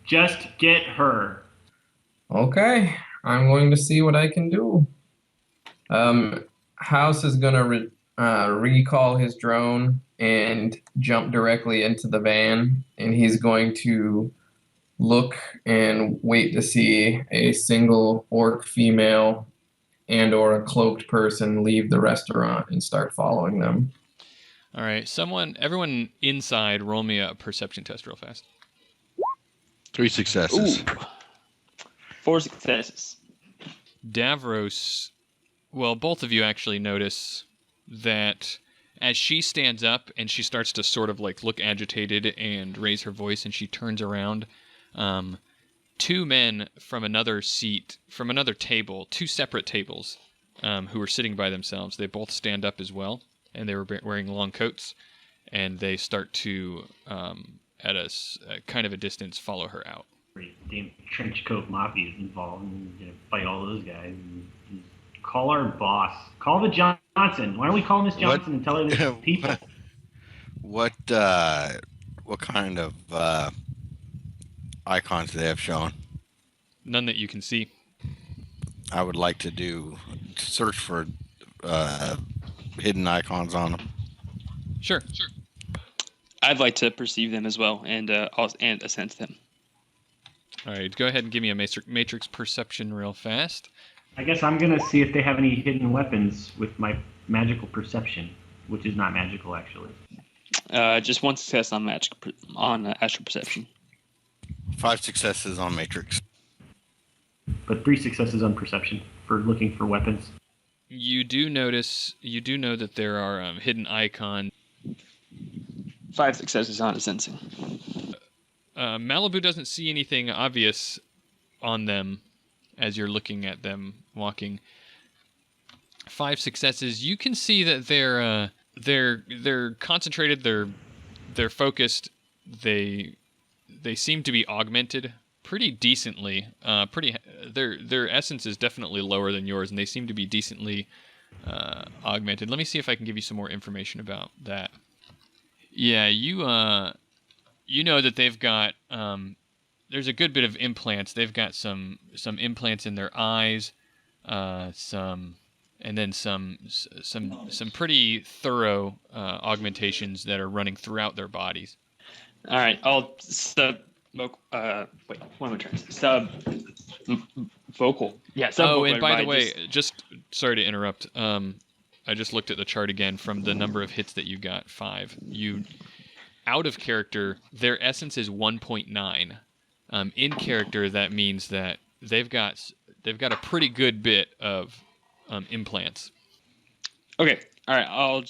Just get her. Okay, I'm going to see what I can do. Um, House is gonna recall his drone and jump directly into the van, and he's going to look and wait to see a single orc female and or a cloaked person leave the restaurant and start following them. All right, everyone inside, roll me a perception test real fast. 3 Ooh, successes. 4 successes. Davros, well, both of you actually notice that as she stands up and she starts to sort of like look agitated and raise her voice and she turns around, two men from another seat, from another table, two separate tables, who were sitting by themselves, they both stand up as well, and they were wearing long coats, and they start to, at a kind of a distance, follow her out. Damn trench coat mafia is involved and gonna fight all those guys. And call our boss. Call the Johnson. Why don't we call Miss Johnson and tell her there's people? What kind of icons do they have shown? None that you can see. I would like to search for hidden icons on them. Sure. I'd like to perceive them as well and sense them. All right, go ahead and give me a matrix perception real fast. I guess I'm gonna see if they have any hidden weapons with my magical perception, which is not magical actually. Just 1 success on astral perception. 5 successes on matrix. But 3 successes on perception for looking for weapons. You do know that there are hidden icons. 5 successes on sensing. Malibu doesn't see anything obvious on them as you're looking at them walking. 5 successes. You can see that they're concentrated. They're focused. They seem to be augmented pretty decently. Their essence is definitely lower than yours, and they seem to be decently augmented. Let me see if I can give you some more information about that. Yeah, you know that they've got there's a good bit of implants. They've got some implants in their eyes, some pretty thorough augmentations that are running throughout their bodies. All right, I'll sub. Wait, what am I trying to say? Sub vocal. Yeah. Sub vocal. Oh, and by the way, just sorry to interrupt. I just looked at the chart again from the number of hits that you got, 5. You out of character, their essence is 1.9. In character, that means that they've got a pretty good bit of implants. Okay. All right. I'll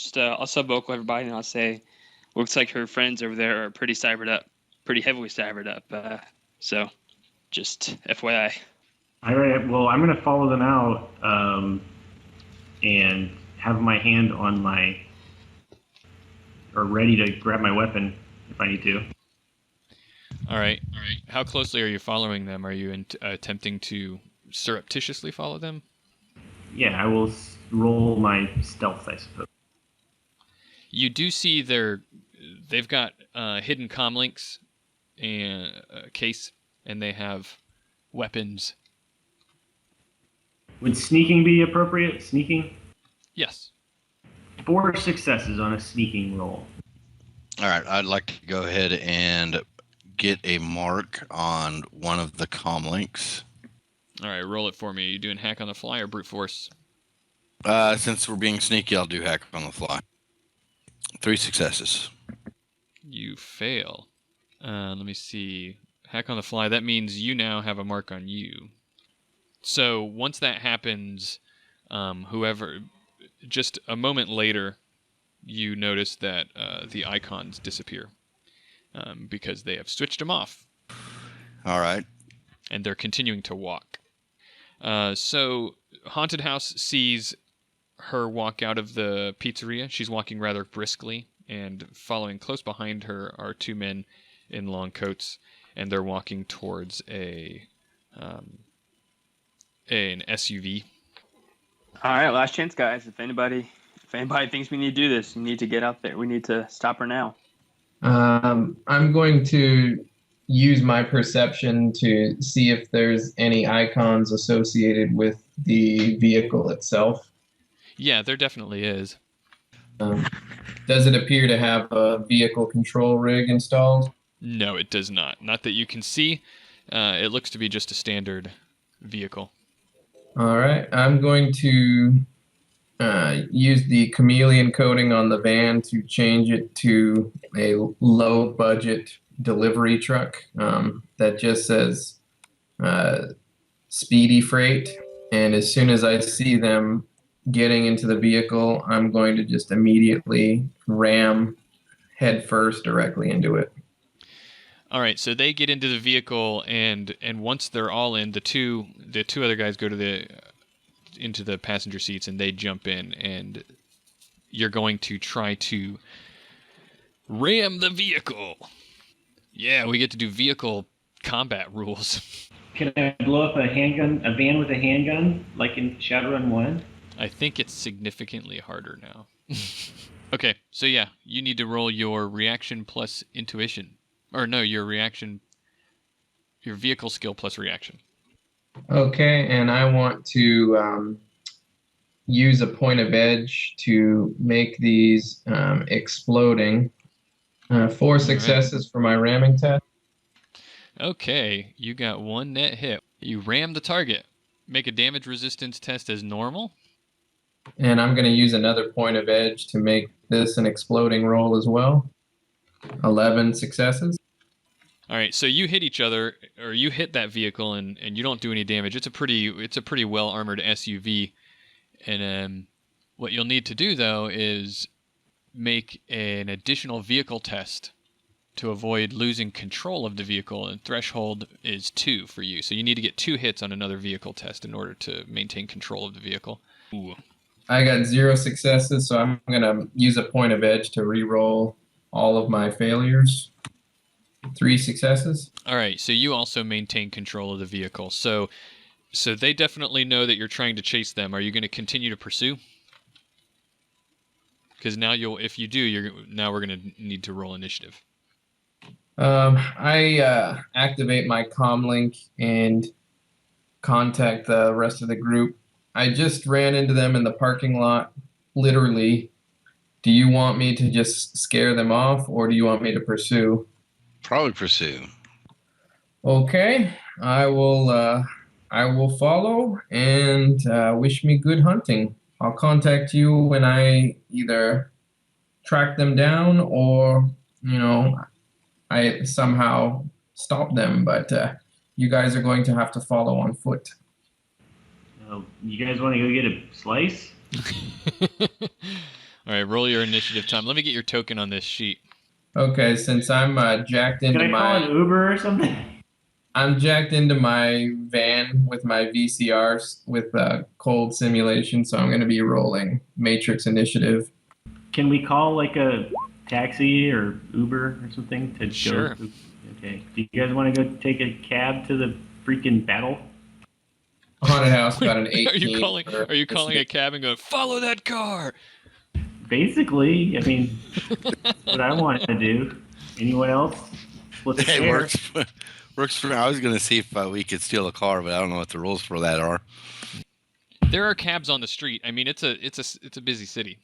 sub vocal everybody, and I'll say, looks like her friends over there are pretty cybered up, pretty heavily cybered up. So, just FYI. All right. Well, I'm gonna follow them out and have my hand on ready to grab my weapon if I need to. All right. How closely are you following them? Are you attempting to surreptitiously follow them? Yeah, I will roll my stealth, I suppose. You do see they've got hidden comlinks and a case, and they have weapons. Would sneaking be appropriate? Sneaking? Yes. 4 successes on a sneaking roll. All right, I'd like to go ahead and get a mark on one of the comlinks. All right, roll it for me. Are you doing hack on the fly or brute force? Since we're being sneaky, I'll do hack on the fly. 3 successes. You fail. Let me see. Hack on the fly. That means you now have a mark on you. So once that happens, just a moment later, you notice that the icons disappear because they have switched them off. All right. And they're continuing to walk. So Haunted House sees her walk out of the pizzeria. She's walking rather briskly, and following close behind her are 2 men in long coats, and they're walking towards an SUV. All right, last chance, guys. If anybody thinks we need to do this, you need to get out there. We need to stop her now. I'm going to use my perception to see if there's any icons associated with the vehicle itself. Yeah, there definitely is. Does it appear to have a vehicle control rig installed? No, it does not. Not that you can see. It looks to be just a standard vehicle. All right, I'm going to use the chameleon coating on the van to change it to a low budget delivery truck that just says speedy freight. And as soon as I see them getting into the vehicle, I'm going to just immediately ram head first directly into it. All right, so they get into the vehicle, and once they're all in, the two other guys go to into the passenger seats, and they jump in, and you're going to try to ram the vehicle. Yeah, we get to do vehicle combat rules. Can I blow up a van with a handgun, like in Shadowrun 1? I think it's significantly harder now. Okay, so yeah, you need to roll your reaction plus intuition. Or no, your vehicle skill plus reaction. Okay, and I want to use a point of edge to make these exploding. 4 successes for my ramming test. Okay, you got 1 net hit. You ram the target. Make a damage resistance test as normal. And I'm going to use another point of edge to make this an exploding roll as well. 11 successes. All right, so you hit each other, or you hit that vehicle, and you don't do any damage. It's a pretty well armored SUV, and what you'll need to do though is make an additional vehicle test to avoid losing control of the vehicle, and threshold is 2 for you. So you need to get 2 hits on another vehicle test in order to maintain control of the vehicle. Ooh. I got 0 successes, so I'm going to use a point of edge to re-roll all of my failures. 3 successes. All right, so you also maintain control of the vehicle. So they definitely know that you're trying to chase them. Are you going to continue to pursue? Because now if you do, now we're going to need to roll initiative. I activate my comm link and contact the rest of the group. I just ran into them in the parking lot, literally. Do you want me to just scare them off, or do you want me to pursue? Probably pursue. Okay, I will follow, and wish me good hunting. I'll contact you when I either track them down or, I somehow stop them, but you guys are going to have to follow on foot. You guys want to go get a slice? All right, roll your initiative time. Let me get your token on this sheet. Okay, since I'm jacked into Can I call an Uber or something? I'm jacked into my van with my VCRs with cold simulation, so I'm going to be rolling Matrix Initiative. Can we call like a taxi or Uber or something to Sure. go? Okay. Do you guys want to go take a cab to the freaking battle? Haunted House got an 18. Are you calling a cab and going, follow that car? Basically, I mean, that's what I want to do. Anyone else? Hey, works for me. I was going to see if we could steal a car, but I don't know what the rules for that are. There are cabs on the street. I mean, it's a busy city.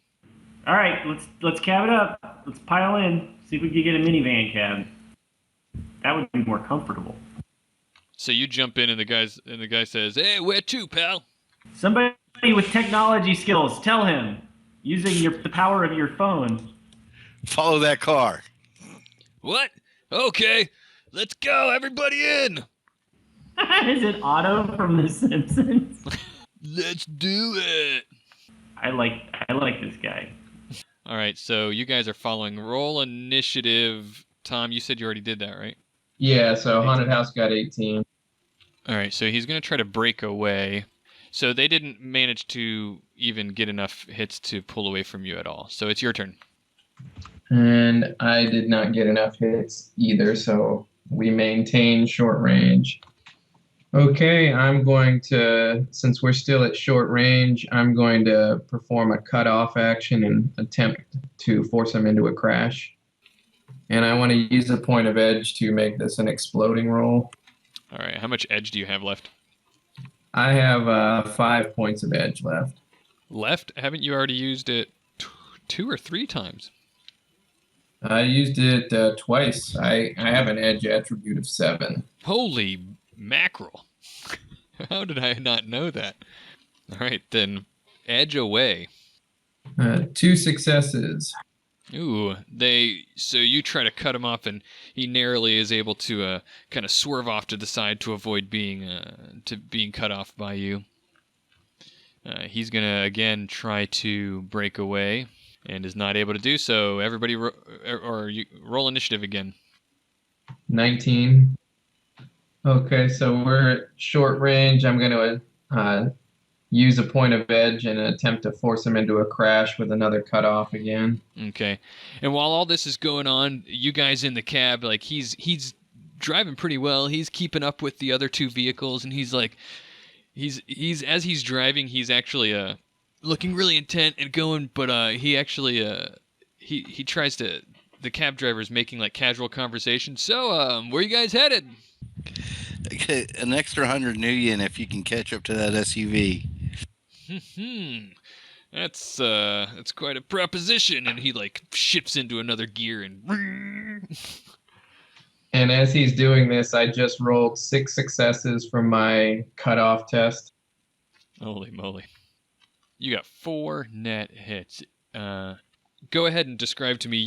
All right, let's cab it up. Let's pile in. See if we can get a minivan cab. That would be more comfortable. So you jump in, and the guy says, "Hey, where to, pal?" Somebody with technology skills, tell him, using the power of your phone. Follow that car. What? Okay, let's go, everybody in. Is it Otto from The Simpsons? Let's do it. I like this guy. All right, so you guys are following. Roll initiative. Tom, you said you already did that, right? Yeah, so Haunted House got 18. All right, so he's going to try to break away. So they didn't manage to even get enough hits to pull away from you at all. So it's your turn. And I did not get enough hits either, so we maintain short range. Okay, I'm going to, since we're still at short range, I'm going to perform a cutoff action and attempt to force him into a crash. And I want to use a point of edge to make this an exploding roll. All right. How much edge do you have left? I have 5 points of edge left. Left? Haven't you already used it 2 or 3 times? I used it twice. I have an edge attribute of 7. Holy mackerel. How did I not know that? All right, then edge away. 2 successes. Ooh, so you try to cut him off, and he narrowly is able to kind of swerve off to the side to avoid being cut off by you. He's gonna again try to break away, and is not able to do so. Everybody, roll initiative again. 19. Okay, so we're at short range. I'm going to use a point of edge and attempt to force him into a crash with another cutoff again. Okay. And while all this is going on, you guys in the cab, like he's driving pretty well. He's keeping up with the other 2 vehicles, and he's like he's as he's driving, he's actually looking really intent and going, but he actually he tries to, the cab driver's making like casual conversation. So, where you guys headed? An extra 100 million if you can catch up to that SUV. That's quite a proposition. And he like shifts into another gear and. And as he's doing this, I just rolled 6 successes from my cutoff test. Holy moly! You got 4 net hits. Go ahead and describe to me.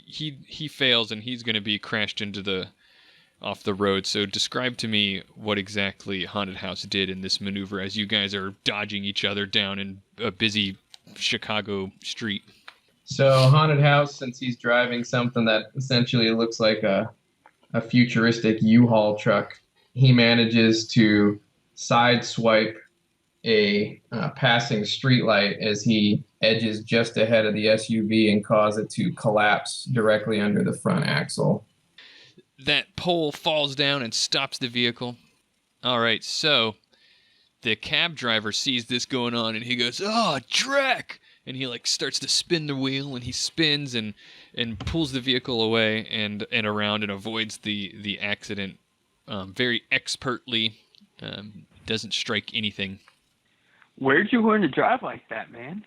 He fails, and he's going to be crashed into off the road. So describe to me what exactly Haunted House did in this maneuver as you guys are dodging each other down in a busy Chicago street. So Haunted House, since he's driving something that essentially looks like a futuristic U-Haul truck, he manages to sideswipe a passing streetlight as he edges just ahead of the SUV and cause it to collapse directly under the front axle. That pole falls down and stops the vehicle. All right, so the cab driver sees this going on, and he goes, "Oh, Drek!" And he like starts to spin the wheel, and he spins and pulls the vehicle away and around and avoids the accident very expertly. Doesn't strike anything. Where'd you learn to drive like that, man?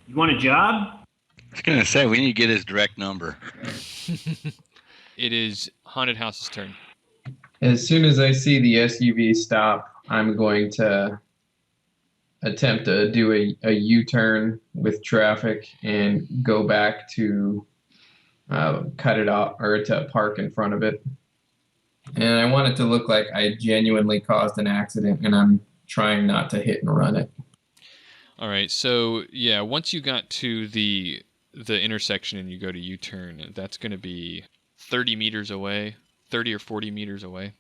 You want a job? I was going to say, we need to get his direct number. It is Haunted House's turn. As soon as I see the SUV stop, I'm going to attempt to do a U-turn with traffic and go back to cut it off or to park in front of it. And I want it to look like I genuinely caused an accident and I'm trying not to hit and run it. All right, so yeah, once you got to the intersection and you go to U-turn, that's going to be 30 meters away, 30 or 40 meters away.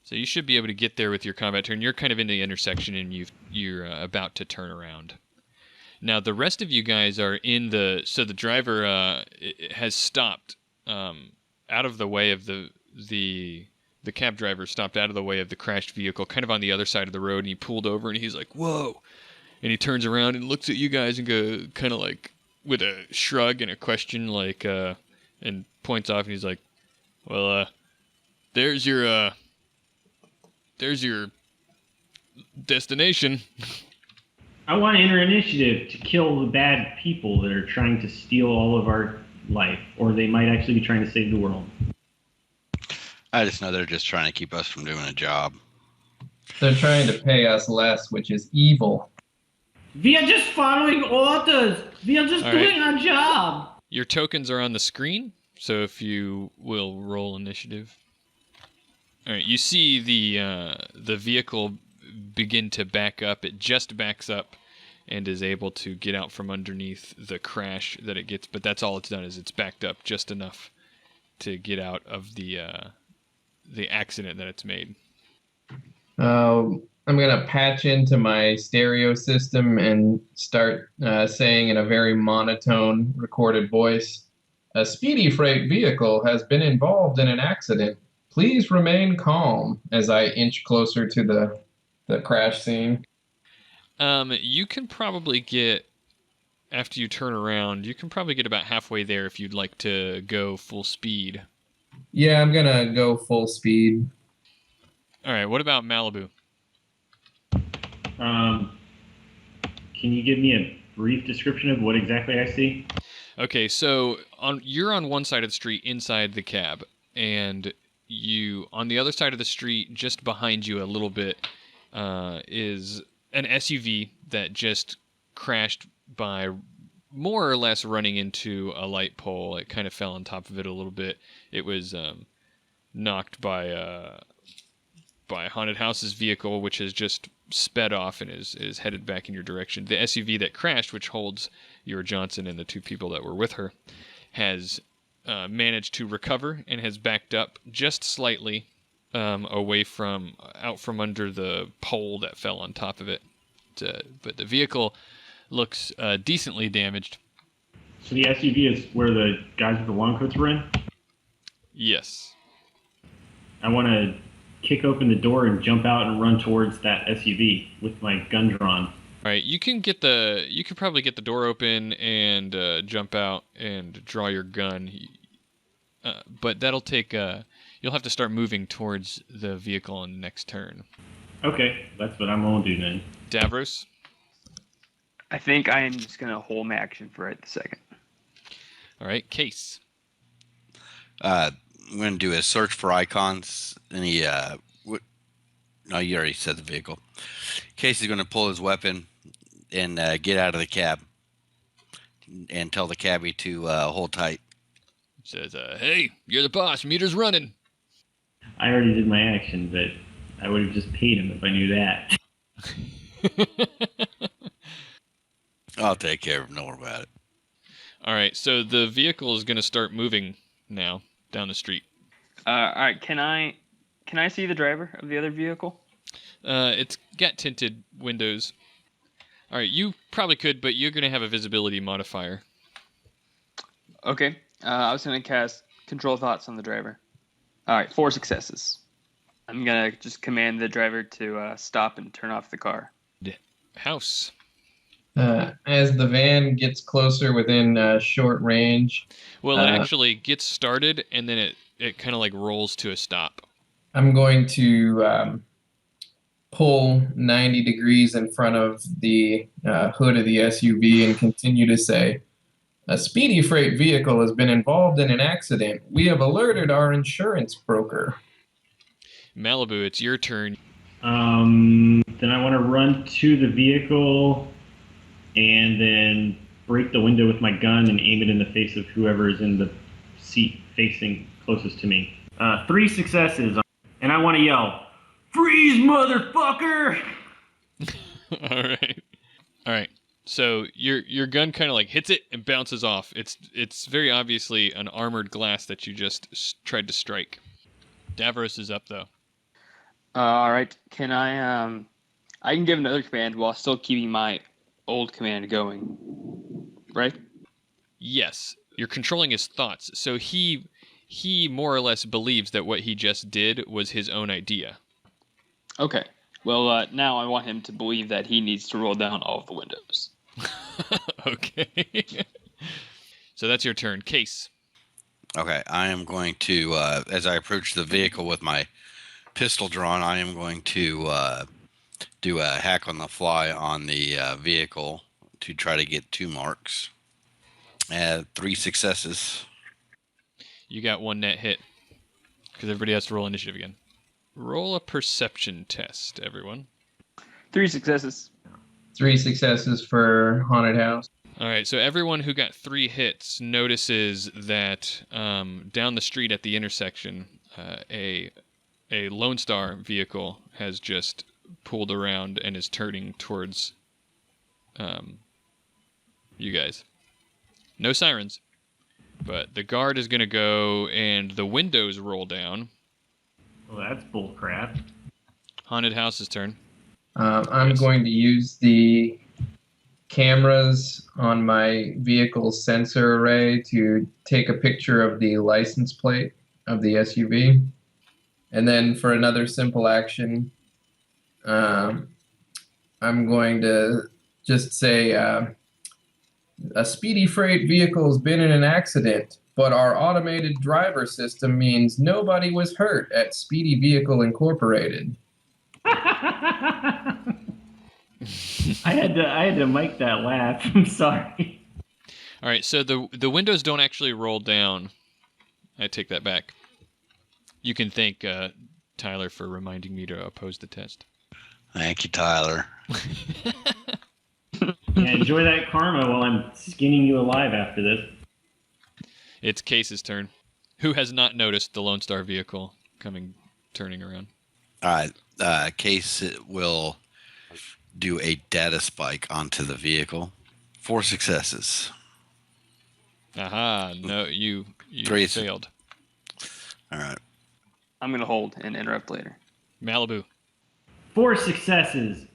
So you should be able to get there with your combat turn. You're kind of in the intersection and you're about to turn around. Now the rest of you guys are in so the driver has stopped out of the way of the cab driver stopped out of the way of the crashed vehicle, kind of on the other side of the road, and he pulled over and he's like, "Whoa!" And he turns around and looks at you guys and go kind of like with a shrug and a question, like and points off and he's like, "Well, there's your destination." I want to enter initiative to kill the bad people that are trying to steal all of our life, or they might actually be trying to save the world. I just know they're just trying to keep us from doing a job. They're trying to pay us less, which is evil. We are just following orders. We are just All doing right. our job. Your tokens are on the screen, so if you will roll initiative. All right, you see the vehicle begin to back up. It just backs up and is able to get out from underneath the crash that it gets, but that's all it's done is it's backed up just enough to get out of the accident that it's made. I'm going to patch into my stereo system and start saying in a very monotone recorded voice, "A speedy freight vehicle has been involved in an accident. Please remain calm," as I inch closer to the crash scene. You can probably get after you turn around, you can probably get about halfway there if you'd like to go full speed. Yeah, I'm gonna go full speed. All right, what about Malibu? Can you give me a brief description of what exactly I see? Okay, so you're on one side of the street inside the cab, and you on the other side of the street, just behind you a little bit, is an SUV that just crashed by more or less running into a light pole. It kind of fell on top of it a little bit. It was knocked by Haunted House's vehicle, which has just sped off and is headed back in your direction. The SUV that crashed, which holds your Johnson and the two people that were with her, has managed to recover and has backed up just slightly away from out from under the pole that fell on top of it. But the vehicle looks decently damaged. So the SUV is where the guys with the long coats were in? Yes. I want to kick open the door and jump out and run towards that SUV with my gun drawn. All right, you could probably get the door open and jump out and draw your gun, but that'll take. You'll have to start moving towards the vehicle on the next turn. Okay, that's what I'm gonna do then. Davros. I think I am just gonna hold my action for right the second. All right, Case. I'm going to do a search for icons. No, you already said the vehicle. Casey's going to pull his weapon and get out of the cab and tell the cabbie to hold tight. Says, "Hey, you're the boss. Meter's running." I already did my action, but I would have just paid him if I knew that. I'll take care of him. Don't worry about it. All right, so the vehicle is going to start moving now down the street. All right, can I see the driver of the other vehicle? It's got tinted windows. All right, you probably could, but you're going to have a visibility modifier. Okay, I was going to cast Control Thoughts on the driver. All right, 4 successes. I'm going to just command the driver to stop and turn off the car. House. As the van gets closer within short range. Well, it actually gets started, and then it kind of like rolls to a stop. I'm going to pull 90 degrees in front of the hood of the SUV and continue to say, "A speedy freight vehicle has been involved in an accident. We have alerted our insurance broker." Malibu, it's your turn. Then I want to run to the vehicle and then break the window with my gun and aim it in the face of whoever is in the seat facing closest to me. 3 successes, and I want to yell, "Freeze, motherfucker!" All right. So your gun kind of like hits it and bounces off. It's very obviously an armored glass that you just tried to strike. Davros is up though. All right, can I can give another command while still keeping my old command going, right? Yes, you're controlling his thoughts. So he more or less believes that what he just did was his own idea. Okay. Well, now I want him to believe that he needs to roll down all of the windows. Okay. So that's your turn. Case. Okay, I am going to, as I approach the vehicle with my pistol drawn, I am going to do a hack on the fly on the vehicle to try to get 2 marks. 3 successes. You got 1 net hit because everybody has to roll initiative again. Roll a perception test, everyone. 3 successes. 3 successes for Haunted House. All right, so everyone who got 3 hits notices that down the street at the intersection, a Lone Star vehicle has just pulled around and is turning towards you guys. No sirens, but the guard is going to go and the windows roll down. Well, that's bullcrap. Haunted House's turn. I'm going to use the cameras on my vehicle's sensor array to take a picture of the license plate of the SUV. And then for another simple action, I'm going to just say, A speedy freight vehicle has been in an accident, but our automated driver system means nobody was hurt at Speedy Vehicle Incorporated. I had to mic that laugh. I'm sorry. All right, so the windows don't actually roll down. I take that back. You can thank Tyler for reminding me to oppose the test. Thank you, Tyler. Yeah, enjoy that karma while I'm skinning you alive after this. It's Case's turn. Who has not noticed the Lone Star vehicle turning around? All right. Case will do a data spike onto the vehicle. 4 successes. Aha! No, you 3 failed. All right. I'm gonna hold and interrupt later. Malibu. 4 successes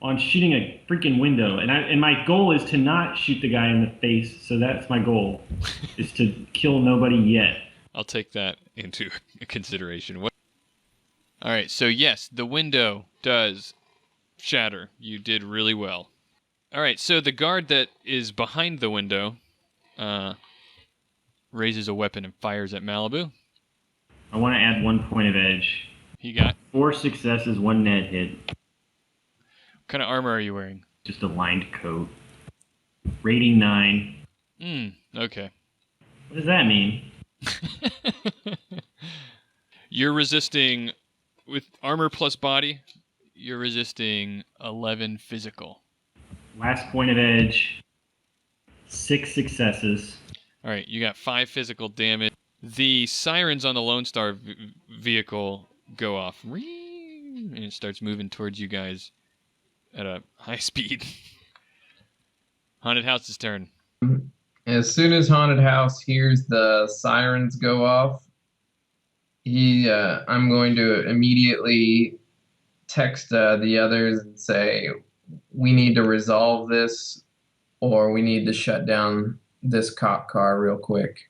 on shooting a freaking window, and my goal is to not shoot the guy in the face. So that's my goal, is to kill nobody yet. I'll take that into consideration. All right, so yes, the window does shatter. You did really well. All right, so the guard that is behind the window raises a weapon and fires at Malibu. I want to add 1 point of edge. He got... 4 successes, 1 net hit. What kind of armor are you wearing? Just a lined coat. Rating 9. Okay. What does that mean? You're resisting, with armor plus body, you're resisting 11 physical. Last point of edge. 6 successes. All right, you got 5 physical damage. The sirens on the Lone Star vehicle go off. And it starts moving towards you guys at a high speed. Haunted House's turn. As soon as Haunted House hears the sirens go off, I'm going to immediately text the others and say, we need to resolve this, or we need to shut down this cop car real quick.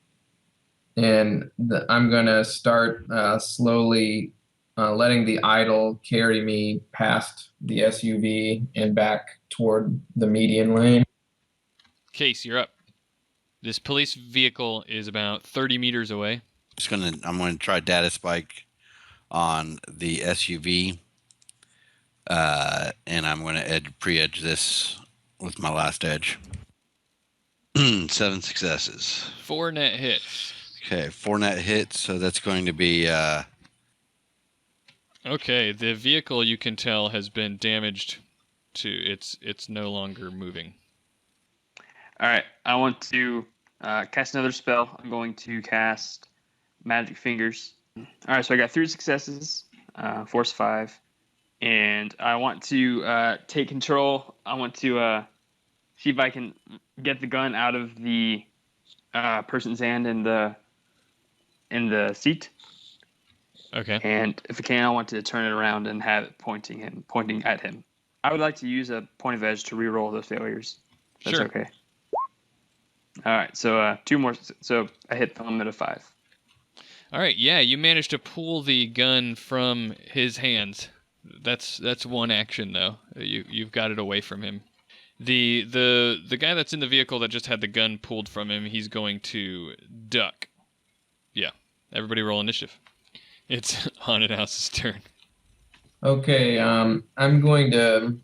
And I'm going to start slowly letting the idol carry me past the SUV and back toward the median lane. Case, you're up. This police vehicle is about 30 meters away. I'm going to try data spike on the SUV, and I'm going to pre-edge this with my last edge. 7 successes. 4 net hits. Okay, 4 net hits, so that's going to be... Okay, the vehicle, you can tell, has been damaged to... It's no longer moving. All right, I want to cast another spell. I'm going to cast Magic Fingers. All right, so I got 3 successes, force 5, and I want to take control. I want to see if I can get the gun out of the person's hand in the seat. Okay. And if I can, I want to turn it around and have it pointing at him. I would like to use a point of edge to re-roll those failures. That's Sure. okay. All right, so 2 more. So I hit the limit of 5. All right, yeah, you managed to pull the gun from his hands. That's 1 action though. You've got it away from him. The guy that's in the vehicle that just had the gun pulled from him, he's going to duck. Yeah. Everybody roll initiative. It's Haunted House's turn. Okay, I'm going to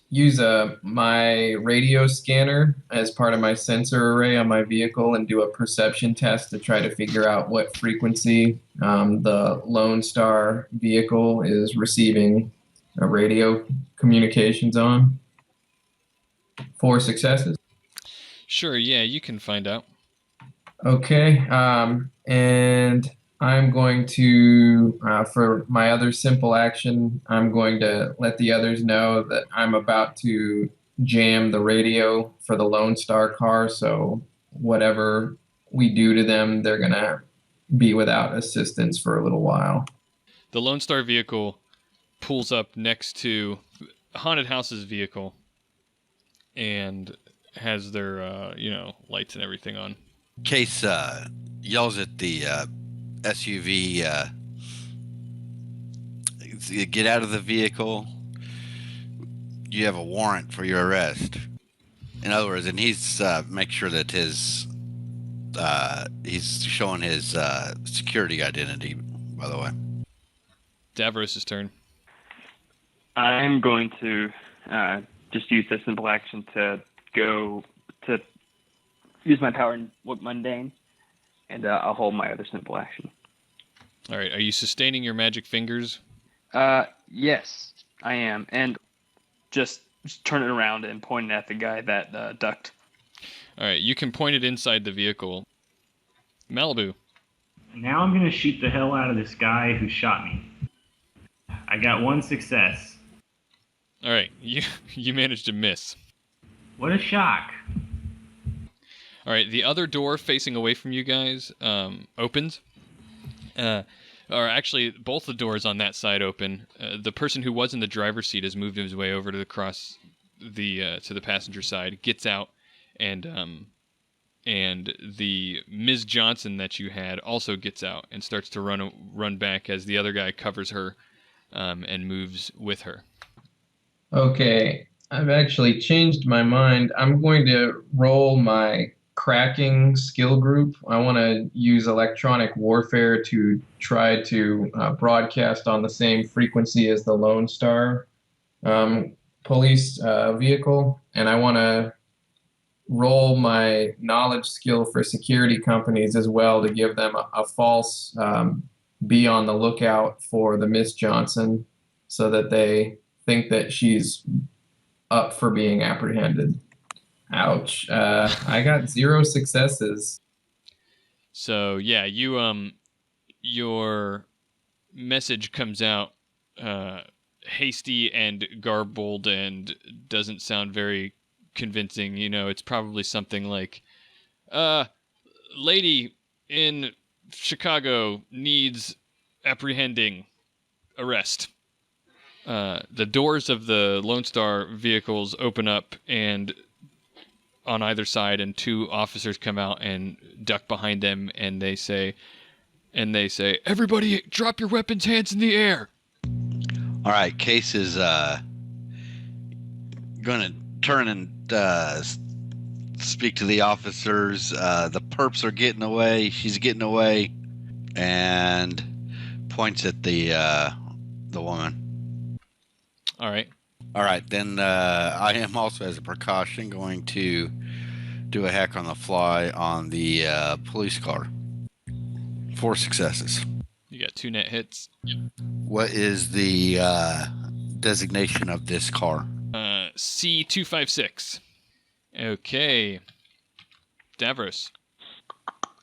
use my radio scanner as part of my sensor array on my vehicle and do a perception test to try to figure out what frequency the Lone Star vehicle is receiving radio communications on. 4 successes. Sure, yeah, you can find out. Okay, and I'm going to, for my other simple action, I'm going to let the others know that I'm about to jam the radio for the Lone Star car, so whatever we do to them, they're going to be without assistance for a little while. The Lone Star vehicle pulls up next to Haunted House's vehicle and has their, lights and everything on. Case yells at the SUV, get out of the vehicle. You have a warrant for your arrest. In other words, and he's make sure that his he's showing his security identity. By the way, Davros' turn. I'm going to just use the simple action to go to use my power in mundane, and I'll hold my other simple action. All right. Are you sustaining your magic fingers? Yes, I am, and just turn it around and point it at the guy that ducked. All right. You can point it inside the vehicle. Malibu. Now I'm gonna shoot the hell out of this guy who shot me. I got 1 success. All right. You managed to miss. What a shock. All right. The other door facing away from you guys opens. Or actually, both the doors on that side open. The person who was in the driver's seat has moved his way over to the passenger side. Gets out, and the Ms. Johnson that you had also gets out and starts to run back as the other guy covers her, and moves with her. Okay, I've actually changed my mind. I'm going to roll my cracking skill group. I want to use electronic warfare to try to broadcast on the same frequency as the Lone Star police vehicle, and I want to roll my knowledge skill for security companies as well to give them a false be on the lookout for the Miss Johnson so that they think that she's up for being apprehended. Ouch. I got 0 successes. So yeah, your message comes out hasty and garbled and doesn't sound very convincing. You know, it's probably something like, lady in Chicago needs apprehending, arrest. The doors of the Lone Star vehicles open up, and on either side, and 2 officers come out and duck behind them, and they say, "Everybody, drop your weapons, hands in the air." all right. Case is going to turn and speak to the officers. The perps are getting away. She's getting away, and points at the woman. All right. All right, then I am also, as a precaution, going to do a hack on the fly on the police car. 4 successes. You got 2 net hits. What is the designation of this car? C256. Okay. Davros.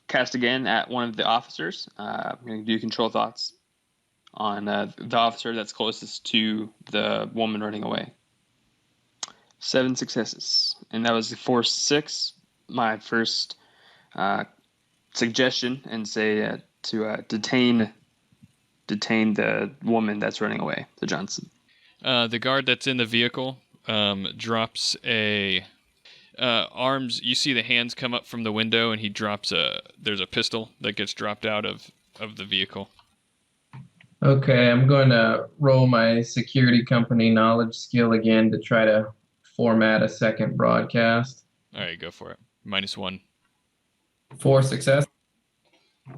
Cast again at one of the officers. I'm going to do control thoughts on the officer that's closest to the woman running away. 7 successes, and that was the force 6. My first suggestion, and say to detain the woman that's running away, the Johnson. The guard that's in the vehicle drops a arms. You see the hands come up from the window, and he drops there's a pistol that gets dropped out of the vehicle. Okay, I'm going to roll my security company knowledge skill again to try to format a second broadcast. All right, go for it. -1. 4 success.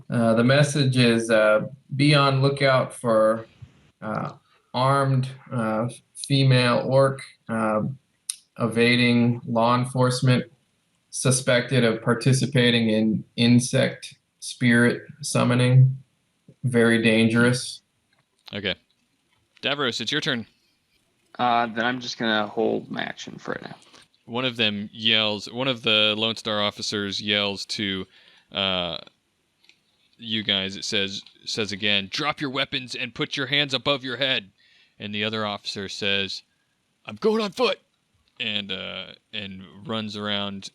The message is be on lookout for armed female orc evading law enforcement, suspected of participating in insect spirit summoning. Very dangerous. Okay. Davros, it's your turn. Then I'm just going to hold my action for right now. One of the Lone Star officers yells to you guys. It says again, "Drop your weapons and put your hands above your head." And the other officer says, "I'm going on foot," and runs around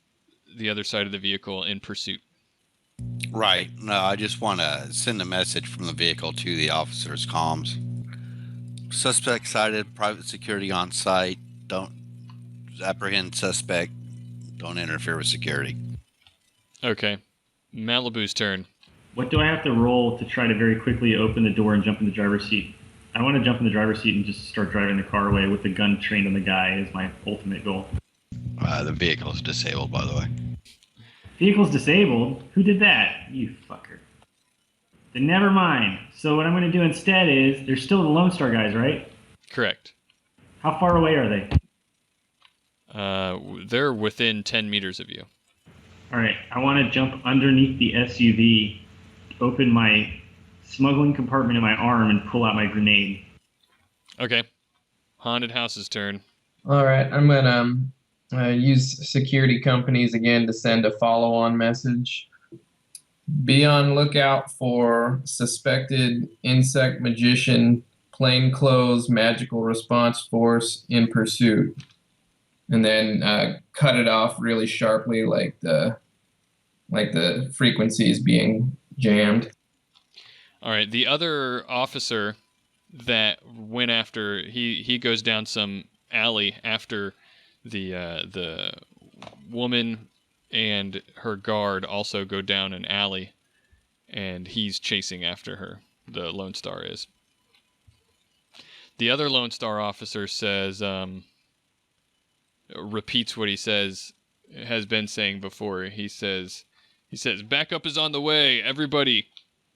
the other side of the vehicle in pursuit. Right. No, I just want to send a message from the vehicle to the officers' comms. Suspect sighted, private security on site. Don't apprehend suspect. Don't interfere with security. Okay. Malibu's turn. What do I have to roll to try to very quickly open the door and jump in the driver's seat? I want to jump in the driver's seat and just start driving the car away with the gun trained on the guy is my ultimate goal. The vehicle is disabled, by the way. Vehicle's disabled? Who did that? You fucker. Then never mind. So what I'm going to do instead is, there's still the Lone Star guys, right? Correct. How far away are they? They're within 10 meters of you. All right, I want to jump underneath the SUV, open my smuggling compartment in my arm, and pull out my grenade. Okay. Haunted House's turn. All right, I'm gonna use security companies again to send a follow-on message. Be on lookout for suspected insect magician, plainclothes magical response force in pursuit, and then cut it off really sharply, like the frequency is being jammed. All right. The other officer that went after he goes down some alley after the woman and her guard also go down an alley, and he's chasing after her. The Lone Star is. The other Lone Star officer says, repeats what he has been saying before. He says, backup is on the way. Everybody,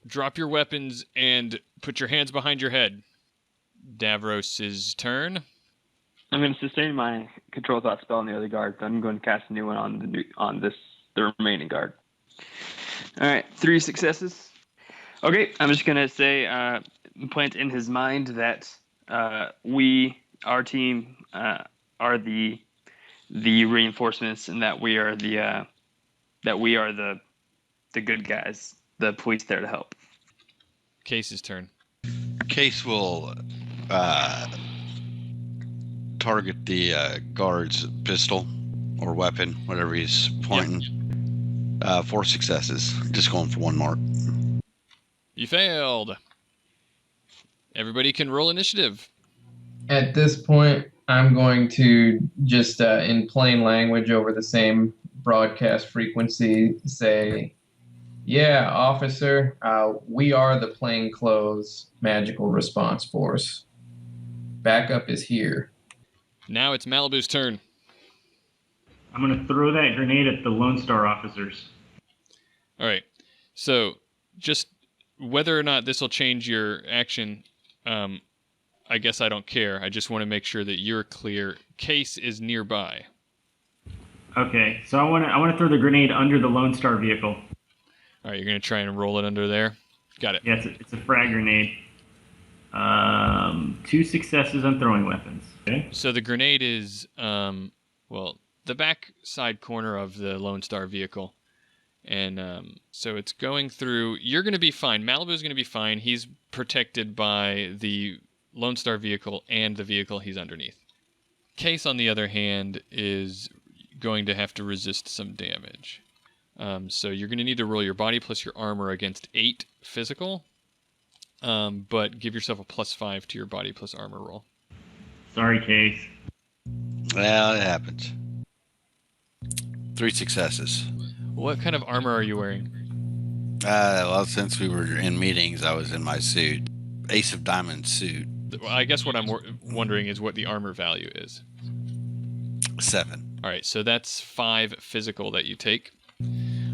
drop your weapons and put your hands behind your head. Davros' turn. I'm going to sustain my control thought spell on the other guard. I'm going to cast a new one on the remaining guard. All right, 3 successes. Okay, I'm just going to say, plant in his mind that our team, are the reinforcements, and that we are the good guys, the police there to help. Case's turn. Case will target the guard's pistol or weapon, whatever he's pointing. Yep. 4 successes. Just going for 1 mark. You failed. Everybody can roll initiative. At this point, I'm going to just, in plain language over the same broadcast frequency, say, yeah, officer, we are the plainclothes magical response force. Backup is here. Now it's Malibu's turn. I'm going to throw that grenade at the Lone Star officers. All right. So just whether or not this will change your action, I guess I don't care. I just want to make sure that you're clear. Case is nearby. Okay, so I want to throw the grenade under the Lone Star vehicle. All right, you're going to try and roll it under there. Got it. Yeah, it's a frag grenade. 2 successes on throwing weapons. Okay. So the grenade is, the back side corner of the Lone Star vehicle. And so it's going through. You're going to be fine. Malibu's going to be fine. He's protected by the Lone Star vehicle and the vehicle he's underneath. Case, on the other hand, is going to have to resist some damage. So you're going to need to roll your body plus your armor against 8 physical. But give yourself a +5 to your body plus armor roll. Sorry, Case. Well, it happens. 3 successes. What kind of armor are you wearing? Well, since we were in meetings, I was in my suit. Ace of Diamonds suit. Well, I guess what I'm wondering is what the armor value is. 7. All right, so that's 5 physical that you take.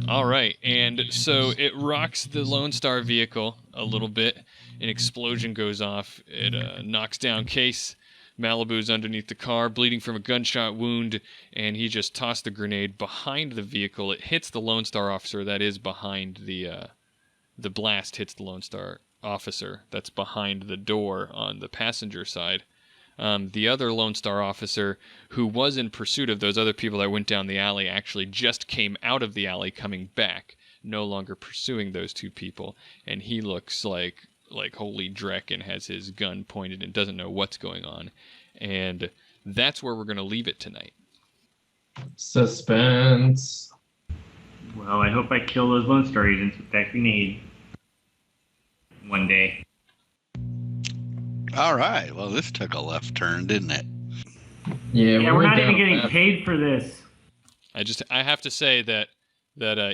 All right, and so it rocks the Lone Star vehicle a little bit. An explosion goes off. It knocks down Case. Malibu's underneath the car, bleeding from a gunshot wound, and he just tossed the grenade behind the vehicle. It hits the Lone Star officer that is behind the blast hits the Lone Star officer that's behind the door on the passenger side. The other Lone Star officer, who was in pursuit of those other people that went down the alley, actually just came out of the alley coming back, no longer pursuing those 2 people, and he looks like holy dreck and has his gun pointed and doesn't know what's going on. And that's where we're going to leave it tonight. Suspense. Well, I hope I kill those Lone Star agents with that grenade one day. All right. Well, this took a left turn, didn't it? Yeah, we're not even getting paid for this. I have to say that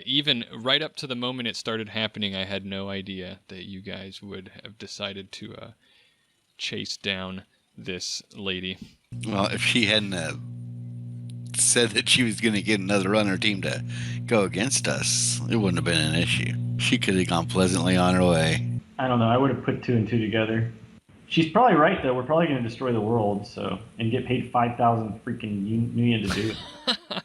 even right up to the moment it started happening, I had no idea that you guys would have decided to chase down this lady. Well, if she hadn't said that she was going to get another runner team to go against us, it wouldn't have been an issue. She could have gone pleasantly on her way. I don't know. I would have put 2 and 2 together. She's probably right though. We're probably going to destroy the world, and get paid 5,000 freaking million to do it.